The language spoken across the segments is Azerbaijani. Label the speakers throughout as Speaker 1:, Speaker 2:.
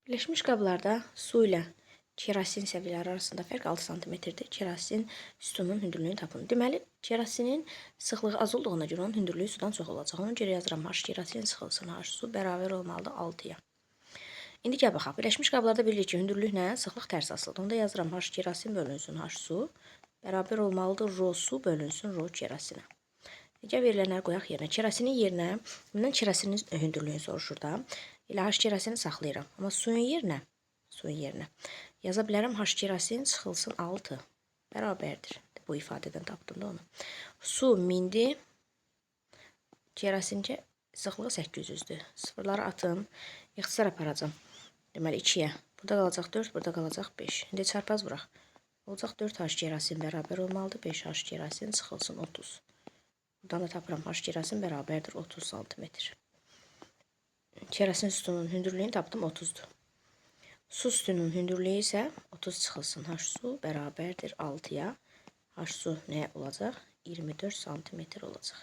Speaker 1: Birləşmiş qablarda su ilə kerosin səviyyələri arasında fərq 6 sm-dir. Kerosin sütunun hündürlüyünü tapın. Deməli, kerosinin sıxlığı az olduğuna görə onun hündürlüyü sudan çox olacaq. Ona görə yazıram H kerosin sıxılsın H su bərabər olmalıdır 6-ya. İndi gəl baxaq. Birləşmiş qablarda bilirik ki, hündürlüklə sıxlıq tərs asılıdır. Onda yazıram H kerosin bölünsün H su bərabər olmalıdır rho su bölünsün rho kerosinə. Gəl verilənləri qoyaq yerinə. Kerosinin yerinə, bundan kerosinin hündürlüyünü soruşur da. Elə H kerosini saxlayıram. Amma suyun yerinə yaza bilərəm H kerosin sıxılsın 6 bərabərdir. Bu ifadədən tapdım da onu. Su 1000-dir. Kerosincə sıxlığı 800-dür. Sıfırları atım. İxtisar aparacam. Deməli 2-yə. Burada qalacaq 4, burada qalacaq 5. İndi çarpaz vuraq. Olacaq 4H kerosin bərabər olmalıdır. 5H kerosin sıxılsın 30. Buradan da tapıram H kerosin bərabərdir 30 sm. Kerosin sütunun hündürlüyünü tapdım 30'dur. Su sütunun hündürlüyü isə 30 çıxılsın H su bərabərdir 6-ya. H su nə olacaq? 24 sm olacaq.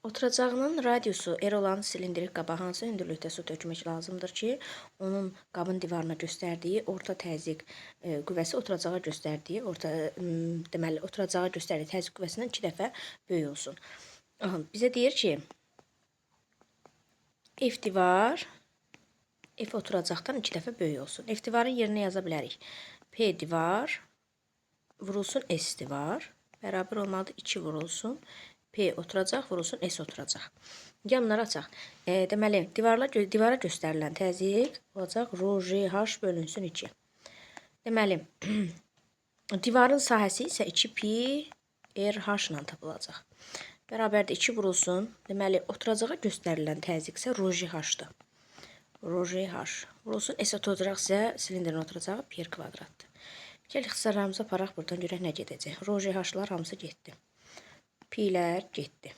Speaker 1: Oturacağının radiusu R olan silindrik qaba hansı hündürlükdə su tökmək lazımdır ki, onun qabın divarına göstərdiyi orta təzyiq qüvvəsi oturacağa göstərdiyi təzyiq qüvvəsindən 2 dəfə böyük olsun. Bizə deyir ki, F divar F oturacaqdan 2 dəfə böyük olsun. F divarın yerinə yaza bilərik. P divar vurulsun S divar bərabər olmalıdır 2 vurulsun. P oturacaq, vurulsun S oturacaq. Gəl bunları açaq. Deməli, divara göstərilən təzyiq olacaq rho GH bölünsün 2. Deməli, divarın sahəsi isə 2pi RH ilə tapılacaq. Bərabərdir 2 vurulsun. Deməli, oturacağa göstərilən təzyiq isə rho GH-dır. Rho GH vurulsun S oturacaqsa silindrin oturacağı pi kvadratdır. Gəl ixtisarlarımızı aparaq buradan görək nə gedəcək. Rho GH-lar hamısı getdi. Pi'lər getdi.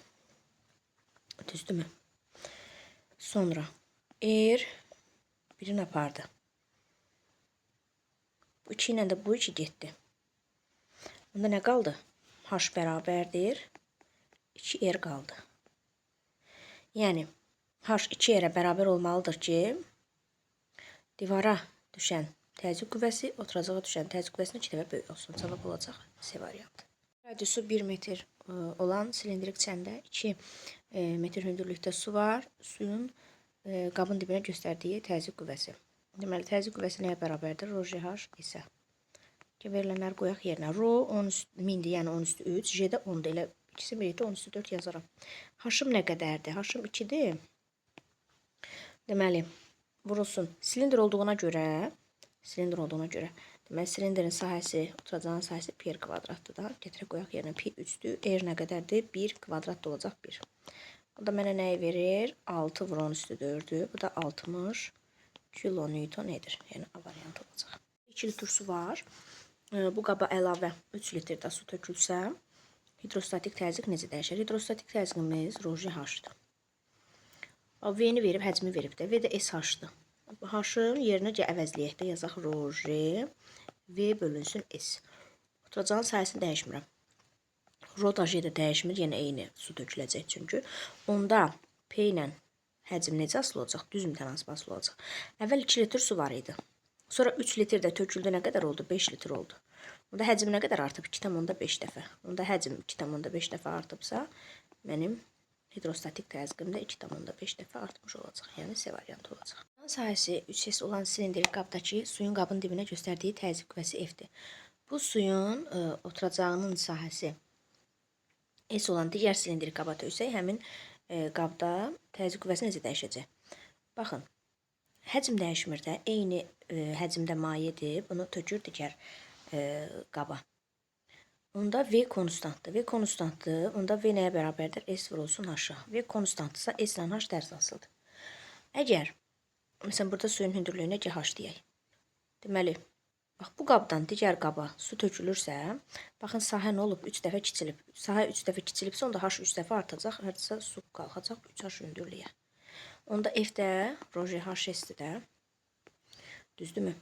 Speaker 1: Düzdürmü? Sonra R birini apardı. Bu 2 ilə də bu 2 getdi. Onda nə qaldı? H bərabərdir 2R qaldı. Yəni H 2R'ə bərabər olmalıdır ki, divara düşən təzyiq qüvvəsi oturacağa düşən təzyiq qüvvəsindən 2 dəfə böyük olsun. Cavab olacaq C variantı. Radiusu 1 metr olan silindrik çəndə 2 metr hündürlükdə su var. Suyun qabın dibinə göstərdiyi təzyiq qüvvəsi. Deməli, təzyiq qüvvəsi nəyə bərabərdir? Rho GH isə. Verilənləri qoyaq yerinə. Rho 1000-dir, yəni 10 üstü 3. J də 10-dur. Elə ikisi birlikdə 10 üstü 4 yazaram. H-ım nə qədərdir? H-ım 2-dir. Deməli, vurulsun. Silindr olduğuna görə deməli, silindrin sahəsi, oturacağın sahəsi pi r kvadratdır da. Gətirək qoyaq yerinə pi 3'dür. R nə qədərdir? 1 kvadrat olacaq 1. Bu da mənə nəyi verir? 6 vur 10 üstü 4'dür. Bu da 60 kilonewton edir. Yəni A variantı olacaq. 2 litr su var. Bu qaba əlavə 3 litr də su tökülsə, hidrostatik təzyiq necə dəyişir? Hidrostatik təzyiqimiz rho GH-dır. V-ni verib, həcmi verib də. V də SH-dır. H-ın yerinə əvəzləyək də yazaq rho G V bölünsün S. Oturacağın sayəsini dəyişmirəm. Rho da G də dəyişmir, yenə eyni su töküləcək çünki. Onda P ilə həcm necə asılı olacaq? Düz mütənasib asılı olacaq. Əvvəl 2 litr su var idi. Sonra 3 litr də töküldü, nə qədər oldu? 5 litr oldu. Onda həcm nə qədər artıb? 2,5 dəfə. Onda həcm 2,5 dəfə artıbsa, mənim hidrostatik təzyiqim də 2,5 dəfə artmış olacaq. Yəni C variantı olacaq. Sahəsi 3S olan silindrik qabdakı suyun qabın dibinə göstərdiyi təzyiq qüvvəsi F-dir. Bu suyun oturacağının sahəsi S olan digər silindrik qaba töksək, həmin qabda təzyiq qüvvəsi necə dəyişəcək? Baxın, həcm dəyişmir də, eyni həcmdə mayedir. Bunu tökür digər qaba. Onda V konstantdır. V konstantdır. Onda V nəyə bərabərdir? S vurulsun H-a. V konstantdırsa S ilə H tərs asılıdır. Əgər məsələn, burada suyun hündürlüyünə GH deyək. Deməli, bax, bu qabdan digər qaba su tökülürsə, baxın, sahə nə olub? 3 dəfə kiçilib. Sahə 3 dəfə kiçilibsə, onda H 3 dəfə artacaq. Hərsə su qalxacaq 3H hündürlüyə. Onda F də rho GH S-dir də. Düzdürmü?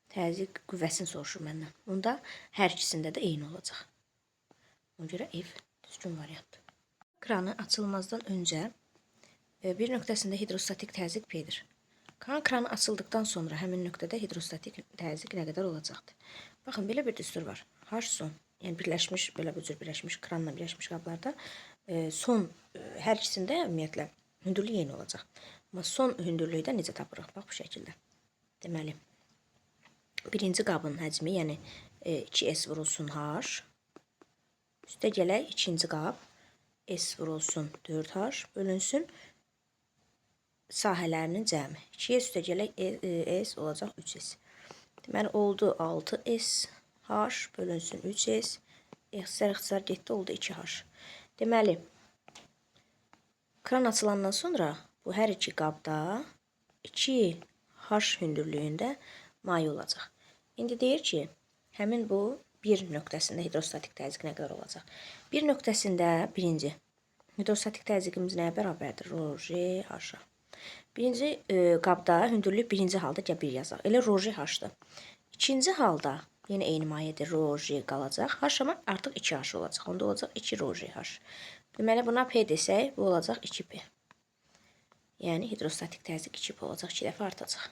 Speaker 1: Təzyiq qüvvəsini soruşur məndən. Onda hər ikisində də eyni olacaq. Ona görə F düzgün variantdır. Kranı açılmazdan öncə Bir nöqtəsində hidrostatik təzyiq P-dir. Kranı açıldıqdan sonra həmin nöqtədə hidrostatik təzyiq nə qədər olacaqdır? Baxın, belə bir düstur var. H son, yəni birləşmiş, belə bu cür birləşmiş, kranla birləşmiş qablarda son hər ikisində ümumiyyətlə hündürlük eyni olacaq. Amma son hündürlükdə necə tapırıq? Bax, bu şəkildə. Deməli, birinci qabın həcmi, yəni 2S vurulsun H, üstə gələk ikinci qab, S vurulsun 4H, bölünsün sahələrinin cəmi. 2'yə üstə gələk S olacaq 3S. Deməli, oldu 6S, H bölünsün 3S, ixtisar getdi, oldu 2H. Deməli, kran açılandan sonra bu hər iki qabda 2H hündürlüyündə maye olacaq. İndi deyir ki, həmin bu bir nöqtəsində hidrostatik təzyiq nə qədər olacaq? Bir nöqtəsində birinci hidrostatik təzyiqimiz nəyə bərabərdir? Rj H-a. Birinci qabda hündürlük birinci halda gəl 1 yazaq. Elə Rj H-dır. İkinci halda yenə eyni mayedir. Rj qalacaq. H amma artıq 2H olacaq. Onda olacaq 2 Rj H. Deməli, buna P desək, bu olacaq 2P. Yəni, hidrostatik təzyiq 2P olacaq. 2 dəfə artacaq.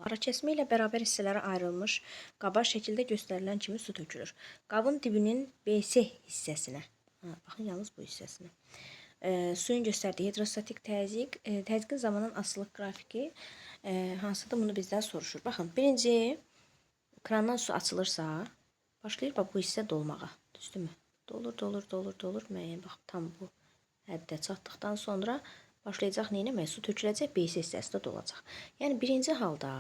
Speaker 1: Arakəsmə ilə bərabər hissələrə ayrılmış qaba şəkildə göstərilən kimi su tökülür. Qabın dibinin BC hissəsinə, baxın, yalnız bu hissəsinə, suyun göstərdiyi hidrostatik təzyiq, təzyiqin zamanın asılılıq qrafiki hansıdır, bunu bizdən soruşur. Baxın, birinci krandan su açılırsa, başlayır bu hissə dolmağa, düzdürmü? Dolur, müəyyən, bax, tam bu həddə çatdıqdan sonra başlayacaq neynəmək? Su töküləcək, BC hissəsi də dolacaq. Yəni, birinci halda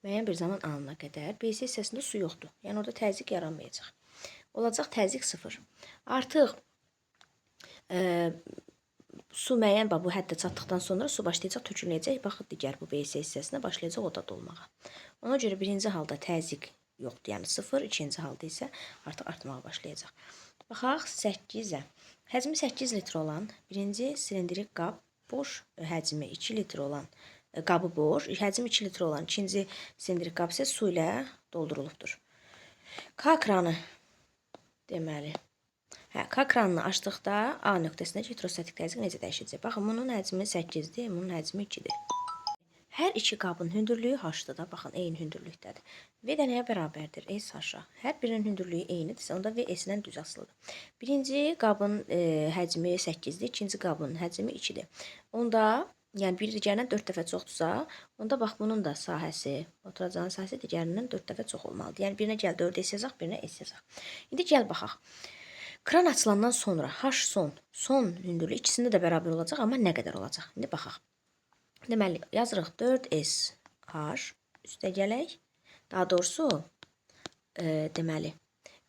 Speaker 1: müəyyən bir zaman anına qədər BC hissəsində su yoxdur. Yəni, orada təzyiq yaranmayacaq. Olacaq təzyiq 0. Artıq su müəyyən bu həddə çatdıqdan sonra su başlayacaq töküləcək. Baxın, digər bu BC hissəsinə başlayacaq o da dolmağa. Ona görə birinci halda təzyiq yoxdur, yəni 0. İkinci halda isə artıq artmağa başlayacaq. Baxaq 8-ə. Həcmi 8 litr olan birinci silindrik qab, boş həcmi 2 litr olan qabı boş, həcmi 2 litr olan ikinci silindrik qab isə su ilə doldurulubdur. K kranı deməli, K kranını açdıqda A nöqtəsindəki hidrostatik təzyiq necə dəyişəcək? Baxın, bunun həcmi 8-dir, bunun həcmi 2-dir. Hər iki qabın hündürlüyü H-dır da, baxın, eyni hündürlükdədir. V də nəyə bərabərdir? S H-a. Hər birinin hündürlüyü eynidirsə, onda V S-lə düz asılıdır. Birinci qabın həcmi 8-dir, ikinci qabın həcmi 2-dir. Onda, yəni bir digərindən 4 dəfə çoxdursa, onda bax, bunun da sahəsi, oturacağın sahəsi digərindən 4 dəfə çox olmalıdır. Yəni, birinə gəl 4 S yazaq, birinə S yazaq. İndi gəl baxaq. Kran açılandan sonra H son hündürlüyü ikisində də bərabər olacaq, amma nə qədər olacaq? İndi baxaq. Deməli, yazırıq 4S H, üstə gələk. Daha doğrusu, deməli,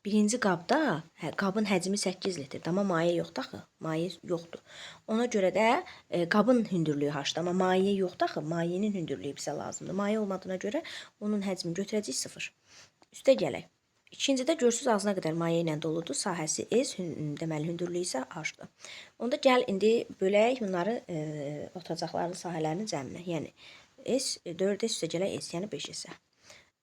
Speaker 1: birinci qabda qabın həcmi 8 litrdir, amma maye yoxdur axı, maye yoxdur. Ona görə də qabın hündürlüyü H-dır, amma maye yoxdur axı, mayenin hündürlüyü bizə lazımdır. Maye olmadığına görə onun həcmini götürəcək 0. Üstə gələk. İkincidə görsüz ağzına qədər maye ilə doludur, sahəsi S, deməli, hündürlüyü isə H-dır. Onda gəl, indi bölək bunları oturacaqların sahələrinin cəminə, yəni S, 4S üstə gələk S, yəni 5S-ə.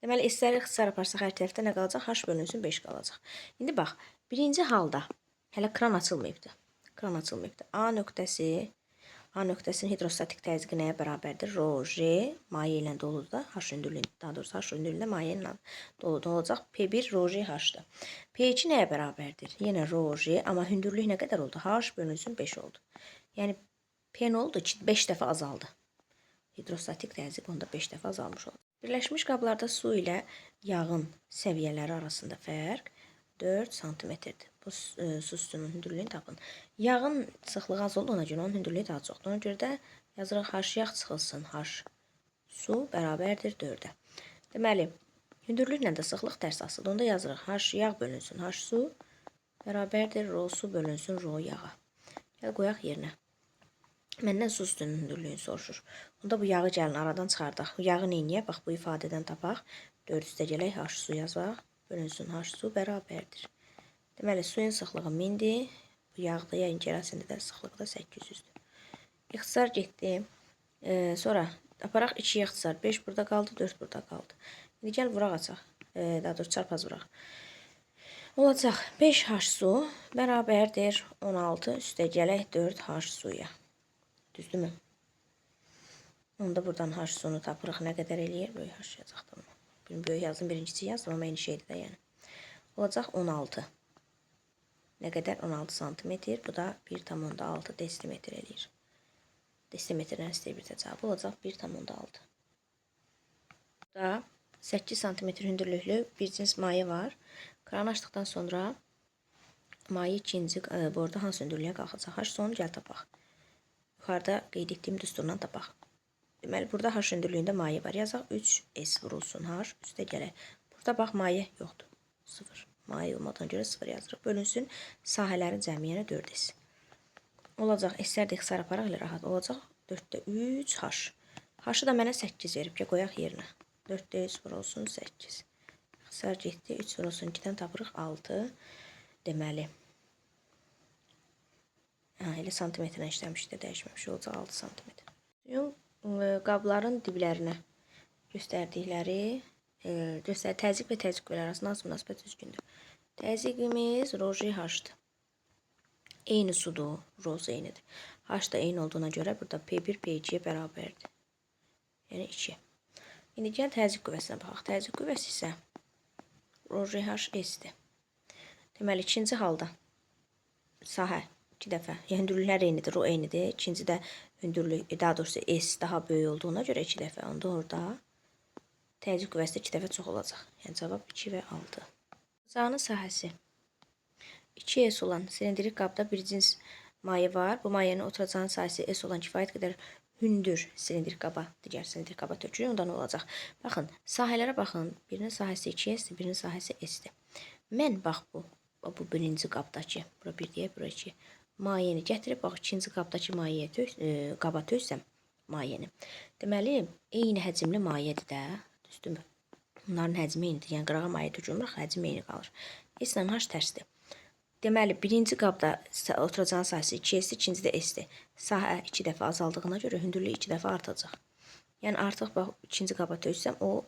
Speaker 1: Deməli, S-ləri ixtisar aparsaq hər tərəfdə nə qalacaq? H bölünsün 5 qalacaq. İndi bax, birinci halda hələ kran açılmayıbdır. A nöqtəsinin hidrostatik təzyiqi nəyə bərabərdir? Rj, maye ilə doludur da, H hündürlüyündə, daha doğrusu H hündürlüyündə maye ilə doludur. Olacaq P1 Rj H-dır. P2 nəyə bərabərdir? Yenə Rj, amma hündürlük nə qədər oldu? H bölünsün 5 oldu. Yəni, P nə oldu? 5 dəfə azaldı. Hidrostatik təzyiq onda 5 dəfə azalmış oldu. Birləşmiş qablarda su ilə yağın səviyyələri arasında fərq 4 sm-dir. Bu su sütunun hündürlüyünü tapın. Yağın sıxlığı az oldu, ona görə onun hündürlüyü daha çoxdur. Ona görə də yazırıq H yağ çıxılsın, H su bərabərdir 4-ə. Deməli, hündürlüklə də sıxlıq tərs asıldı. Onda yazırıq H yağ bölünsün, H su bərabərdir rho su bölünsün rho yağa. Gəl qoyaq yerinə. Məndən su sütunun hündürlüyünü soruşur. Onda bu yağı gəlin aradan çıxardaq. Yağı neyniyək? Bax, bu ifadədən tapaq. 4 üstə gələk, H su yazaq. Bölünsün H su bərabərdir. Deməli, suyun sıxlığı 1000-dir. Bu yağda, yəni kerosində də sıxlığı da 800-dür. İxtisar getdi. Sonra aparaq 2-yə ixtisar. 5 burada qaldı, 4 burada qaldı. İndi gəl vuraq açaq. Daha doğrusu çarpaz vuraq. Olacaq 5H su bərabərdir 16 üstə gələk 4H suya. Düzdürmü? Onda buradan h sonu tapırıq. Nə qədər eləyir? Böyük h yazacaqdım. Böyük yazdım, birincisi yazdım, amma eyni şeydir də yəni. Olacaq 16. Nə qədər? 16 santimetr. Bu da 1,6 desimetr eləyir. Desimetrdən istəyir bir cavabı olacaq 1,6. Burada 8 santimetr hündürlüklü bir cins maye var. Kranı açdıqdan sonra maye ikinci borda hansı hündürlüyə qalxacaq? H sonu gəl tapaq. Yuxarıda qeyd etdiyim düsturla tapaq. Deməli, burada H hündürlüyündə maye var. Yazaq 3S vurulsun H. Üstə gələk. Burada bax, maye yoxdur. 0. Maye olmadan görə 0 yazırıq. Bölünsün sahələrin cəmiyyənə 4S. Olacaq. S-lər də ixtisar aparaq ilə rahat olacaq. 4-də 3 H. H-ı da mənə 8 verib ki, qoyaq yerinə. 4-də 3 vurulsun 8. İxtisar getdi. 3 vurulsun 2-dən tapırıq 6. Deməli. Elə santimetrlə işləmişdə dəyişməmiş olacaq 6 santimetr. Qabların diblərinə göstərdikləri təzyiq və təzyiq qüvvələri arasında hansı münasibət düzgündür? Təzyiqimiz ρGH-dır. Eyni sudur, ρ eynidir. H da eyni olduğuna görə burada P1 P2-yə bərabərdir. Yəni 2. İndi gəl təzyiq qüvvəsinə baxaq. Təzyiq qüvvəsi isə ρGH-S-dir. Deməli, ikinci halda sahə 2 dəfə, yəni hündürlüklər eynidir, o eynidir. İkincidə hündürlük, daha doğrusu S daha böyük olduğuna görə 2 dəfə. Onda orada təzyiq qüvvəsi də 2 dəfə çox olacaq. Yəni cavab 2 və 6. Cazanın sahəsi 2S olan silindrik qabda bir cins maye var. Bu mayenin oturacağının sahəsi S olan kifayət qədər hündür silindrik qaba, digər silindrik qaba tökülür. Onda nə olacaq? Baxın, sahələrə baxın. Birinin sahəsi 2S-dir, birinin sahəsi S-dir. Mən bax bu birinci qabdakı, bura 1 deyək, bura 2. Mayeni gətirib, bax, ikinci qabdakı qaba töksəm mayeni. Deməli, eyni həcmli mayedir də, düzdürmü? Bunların həcmi eynidir, yəni qırağa maye tökülmür, həcm eyni qalır. S-lə H tərsdir. Deməli, birinci qabda oturacağın sahəsi 2S-dir, ikincidə S-dir. Sahə 2 dəfə azaldığına görə hündürlük 2 dəfə artacaq. Yəni, artıq bax, ikinci qaba töksəm, o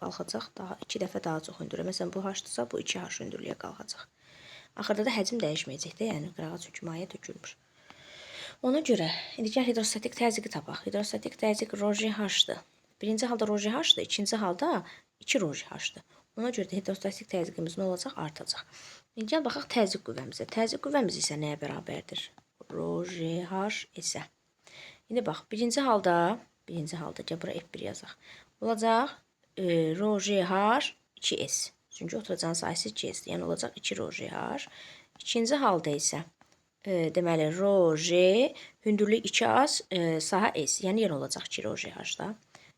Speaker 1: qalxacaq, 2 dəfə daha çox hündürlüyə. Məsələn, bu H-dırsa, bu 2H hündürlüyə qalxacaq. Axırda da həcm dəyişməyəcək də, yəni qırağa çünki maye tökülmür. Ona görə, indi gəl hidrostatik təzyiqi tapaq. Hidrostatik təzyiq ρGH-dır. Birinci halda ρGH-dır, ikinci halda 2 ρGH-dır. Ona görə də hidrostatik təzyiqimiz nə olacaq? Artacaq. İndi gəl baxaq təzyiq qüvvəmizə. Təzyiq qüvvəmiz isə nəyə bərabərdir? ρGH-isə. İndi bax, birinci halda gəl bura F1 yazaq. Olacaq ρGH 2S. Çünki oturacağın sahəsi 2S-dir. Yəni olacaq 2 ρGH. İkinci halda isə deməli ρG hündürlük 2Az, sahə S. Yəni yenə olacaq 2 ρGH-da.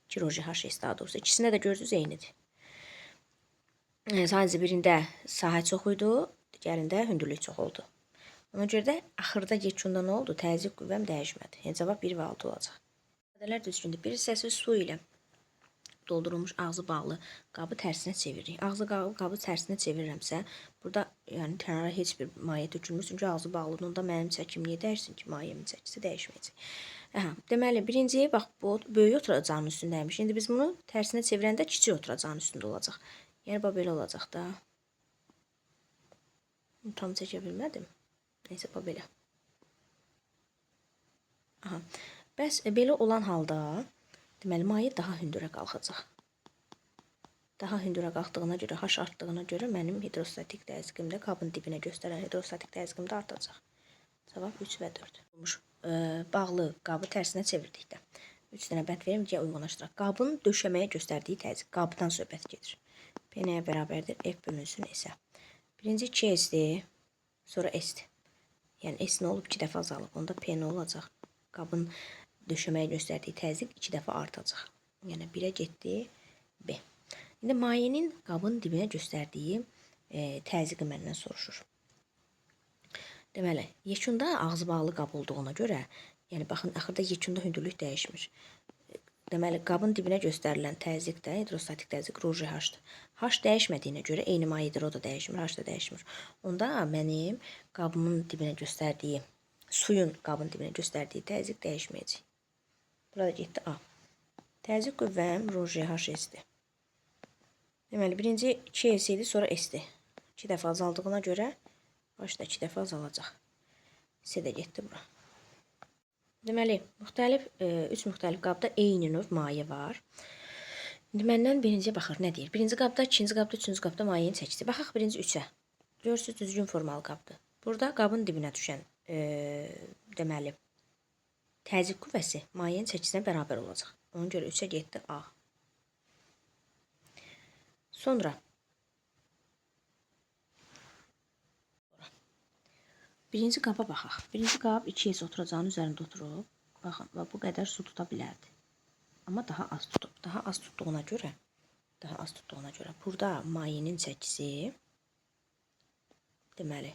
Speaker 1: 2 ρGH-S daha doğrusu. İkisində də gördünüz eynidir. Sadəcə birində sahə çox idi, digərində hündürlük çox oldu. Ona görə də axırda yekunda nə oldu? Təzyiq qüvvəm dəyişmədi. Yəni cavab 1 və 6 olacaq. İfadələr düzgündür. Bir hissəsi su ilə doldurulmuş ağzı bağlı qabı tərsinə çeviririk. Ağzı qabı tərsinə çevirirəmsə, burada yəni kənara heç bir maye tökülmür. Çünki ağzı bağlıdır. Onda mənim çəkim niyə dəyişsin ki? Mayemin çəkisi dəyişməyəcək. Deməli, birinci, bax, bu böyük oturacağının üstündəymiş. İndi biz bunu tərsinə çevirəndə kiçik oturacağının üstündə olacaq. Yəni, belə olacaq da. Tam çəkə bilmədim. Neysə, belə. Bəs, belə olan halda deməli, maye daha hündürə qalxacaq. Daha hündürə qalxdığına görə, H artdığına görə mənim hidrostatik təzyiqimdə qabın dibinə göstərən hidrostatik təzyiqim də artacaq. Cavab 3 və 4. Bağlı qabı tərsinə çevirdikdə 3 dənə bənd verim deyə uyğunlaşdıraq. Qabın döşəməyə göstərdiyi təzyiq, qabdan söhbət gedir. P nəyə bərabərdir? F bölünsün S-ə. Birinci 2S-dir, sonra S-dir. Yəni S nə olub? 2 dəfə azalıb. Onda P nə olacaq? Qabın döşəməyə göstərdiyi təzyiq 2 dəfə artacaq. Yəni 1-ə getdi B. İndi mayenin qabın dibinə göstərdiyi təzyiqi məndən soruşur. Deməli, yekunda ağzı bağlı qab olduğuna görə, yəni baxın, axırda yekunda hündürlük dəyişmir. Deməli, qabın dibinə göstərilən təzyiq də, hidrostatik təzyiq ρGH-dır. H dəyişmədiyinə görə eyni mayedir, o da dəyişmir, H da dəyişmir. Onda mənim qabımın dibinə göstərdiyi, suyun qabın dibinə göstərdiyi təzyiq dəyişməyəcək. Burada getdi A. Təzyiq qüvvəm ρGH-S-dir. Deməli, birinci 2S idi, sonra S-dir. 2 dəfə azaldığına görə başda 2 dəfə azalacaq. S də getdi bura. Deməli, üç müxtəlif qabda eyni növ maye var. İndi məndən birinciyə baxır, nə deyir? Birinci qabda, ikinci qabda, üçüncü qabda mayenin çəkisi. Baxaq birinci 3-ə. Görürsüz, düzgün formalı qabdır. Burada qabın dibinə düşən, deməli, təzyiq qüvvəsi mayenin çəkisinə bərabər olacaq. Ona görə 3-ə getdi A. Sonra birinci qaba baxaq. Birinci qab 2S oturacağının üzərində oturub. Baxın, bu qədər su tuta bilərdi. Amma daha az tutub. Daha az tutduğuna görə burada mayenin çəkisi deməli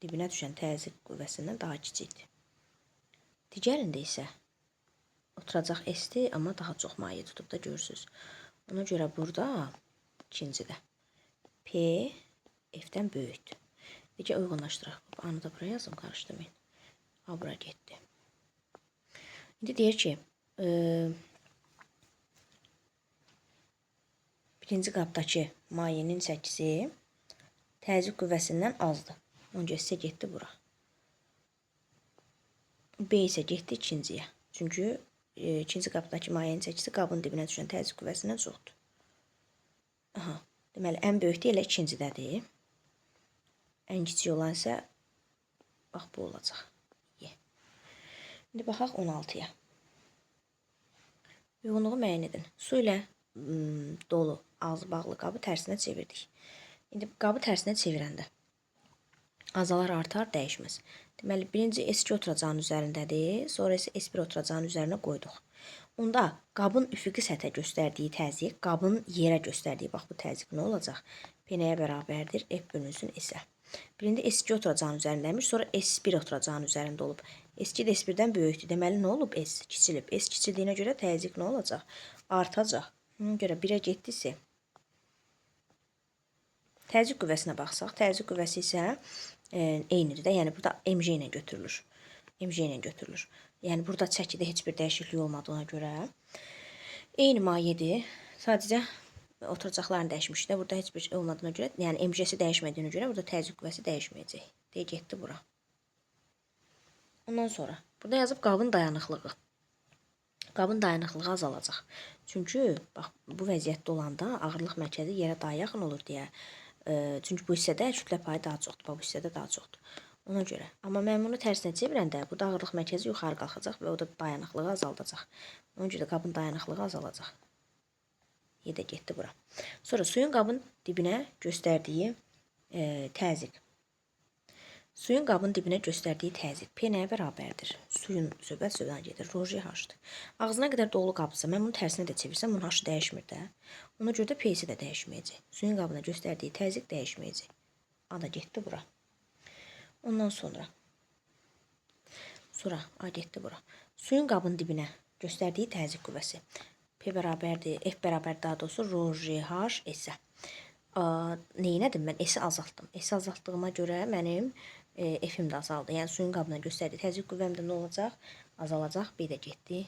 Speaker 1: dibinə düşən təzyiq qüvvəsindən daha kiçikdir. Digərində isə oturacaq S-dir, amma daha çox maye tutub da görürsüz. Ona görə burada ikincidə P F-dən böyükdür. Necə uyğunlaşdıraq? Anı da buraya yazım, qarışdırmayın. A, bura getdi. İndi deyir ki, birinci qabdakı mayenin çəkisi təzyiq qüvvəsindən azdır. Ona görə sizə getdi bura. B isə getdi ikinciyə. Çünki ikinci qabdakı mayenin çəkisi qabın dibinə düşən təzyiq qüvvəsindən çoxdur. Aha, deməli, ən böyük də elə ikincidədir. Ən kiçik olan isə bax bu olacaq. İndi baxaq 16-ya. Uyğunluğu müəyyən edin. Su ilə dolu, ağzı bağlı qabı tərsinə çevirdik. İndi qabı tərsinə çevirəndə azalar artar, dəyişməz. Deməli, birinci S2 oturacağının üzərindədir, sonra isə S1 oturacağının üzərinə qoyduq. Onda qabın üfüqi səthə göstərdiyi təzyiq, qabın yerə göstərdiyi, bax bu təzyiq nə olacaq? P nəyə bərabərdir? F bölünsün S-ə. Birində S2 oturacağının üzərindəmiş, sonra S1 oturacağının üzərində olub. S2 də S1-dən böyükdür. Deməli, nə olub? S kiçilib. S kiçildiyinə görə təzyiq nə olacaq? Artacaq. Ona görə 1-ə getdisi. Təzyiq qüvvəsinə baxsaq, təzyiq qüvvəsi isə eynidir də. Yəni, burada mg ilə götürülür. mg ilə götürülür. Yəni, burada çəkidə heç bir dəyişiklik olmadığına görə eyni mayedir. Sadəcə oturacaqlarını dəyişmişik də. Burada heç bir şey olmadığına görə, yəni mg-si dəyişmədiyinə görə burada təzyiq qüvvəsi dəyişməyəcək. Deyə getdi bura. Ondan sonra burada yazıb qabın dayanıqlığı. Qabın dayanıqlığı azalacaq. Çünki bax bu vəziyyətdə olanda ağırlıq mərkəzi yerə daha yaxın olur deyə. Çünki bu hissədə kütlə payı daha çoxdur. Bax bu hissədə daha çoxdur. Ona görə. Amma mən bunu tərsinə çevirəndə bu da ağırlıq mərkəzi yuxarı qalxacaq və o da dayanıqlığı azaldacaq. Ona görə qabın dayanıqlığı azalacaq. Yedə getdi bura. Sonra suyun qabın dibinə göstərdiyi təzyiq. Suyun qabın dibinə göstərdiyi təzyiq P nəyə bərabərdir? Suyun söhbət sözdən gedir. Roji H-dır. Ağzına qədər dolu qabdırsa, mən bunu tərsinə də çevirsəm, bunun H-ı dəyişmir də. Ona görə də P-si də dəyişməyəcək. Suyun qabına göstərdiyi təzyiq dəyişməyəcək. A da getdi bura. Ondan sonra A getdi bura. Suyun qabın dibinə göstərdiyi təzyiq qüvvəsi. P bərabərdir, F bərabər daha doğrusu Roji H S-ə. Neynədim? Mən S-i azaltdım. S-i azaltdığıma görə mənim F-im də azaldı. Yəni suyun qabına göstərdiyi təzyiq qüvvəm də nə olacaq? Azalacaq. B də getdi